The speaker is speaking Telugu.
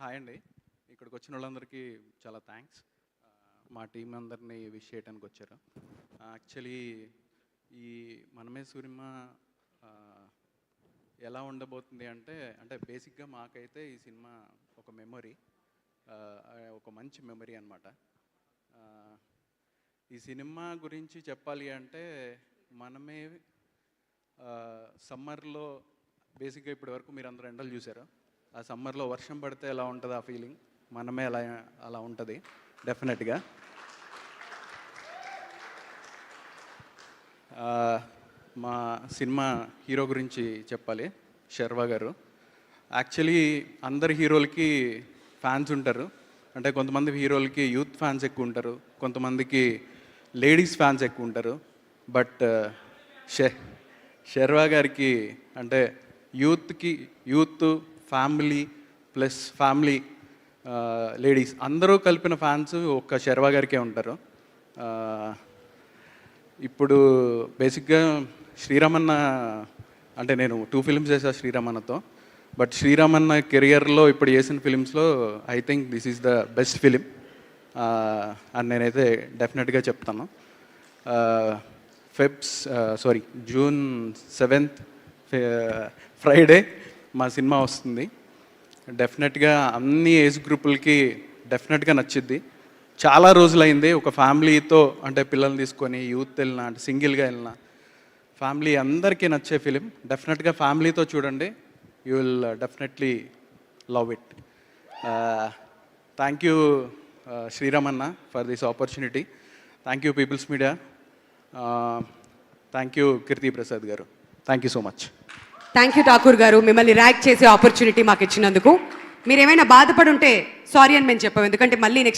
హాయ్ అండి. ఇక్కడికి వచ్చిన వాళ్ళందరికీ చాలా థ్యాంక్స్. మా టీం అందరినీ విష్ చేయడానికి వచ్చారు. యాక్చువల్లీ ఈ మనమే సినిమా ఎలా ఉండబోతుంది అంటే బేసిక్గా మాకైతే ఈ సినిమా ఒక మెమొరీ, ఒక మంచి మెమరీ అన్నమాట. ఈ సినిమా గురించి చెప్పాలి అంటే మనమే సమ్మర్లో బేసిక్గా ఇప్పటి వరకు మీరు అందరూ ఎండలు చూసారు. ఆ సమ్మర్లో వర్షం పడితే ఎలా ఉంటుంది ఆ ఫీలింగ్, మనమే అలా ఉంటుంది డెఫినెట్గా. మా సినిమా హీరో గురించి చెప్పాలి, శర్వా గారు. యాక్చువల్లీ అందరు హీరోలకి ఫ్యాన్స్ ఉంటారు. అంటే కొంతమంది హీరోలకి యూత్ ఫ్యాన్స్ ఎక్కువ ఉంటారు, కొంతమందికి లేడీస్ ఫ్యాన్స్ ఎక్కువ ఉంటారు. బట్ శర్వా గారికి అంటే youth family plus family ladies అందరూ కలిపిన ఫ్యాన్స్ ఒక్క శర్వా గారికే ఉంటారు. ఇప్పుడు బేసిక్గా శ్రీరామన్న అంటే నేను 2 ఫిల్మ్స్ చేసా శ్రీరామన్నతో. బట్ శ్రీరామన్న కెరియర్లో ఇప్పుడు చేసిన ఫిలిమ్స్లో I think this is the best film అని నేనైతే డెఫినెట్గా చెప్తాను. జూన్ 7th ఫ్రైడే మా సినిమా వస్తుంది. డెఫినెట్గా అన్ని ఏజ్ గ్రూపులకి డెఫినెట్గా నచ్చిద్ది. చాలా రోజులైంది ఒక ఫ్యామిలీతో అంటే పిల్లల్ని తీసుకొని యూత్ వెళ్ళినా అంటే సింగిల్గా వెళ్ళినా ఫ్యామిలీ అందరికీ నచ్చే ఫిలిం. డెఫినెట్గా ఫ్యామిలీతో చూడండి, you will definitely love it. Thank you శ్రీరామన్న for this opportunity. Thank you people's media. Thank you Keerthi Prasad garu. Thank you so much. Thank you Thakur garu, మిమ్మల్ని ర్యాక్ చేసే ఆపర్చునిటీ మాకు ఇచ్చినందుకు. మీరు ఏమైనా బాధపడి ఉంటే సారీ అని మేము చెప్పాము, ఎందుకంటే మళ్ళీ నెక్స్ట్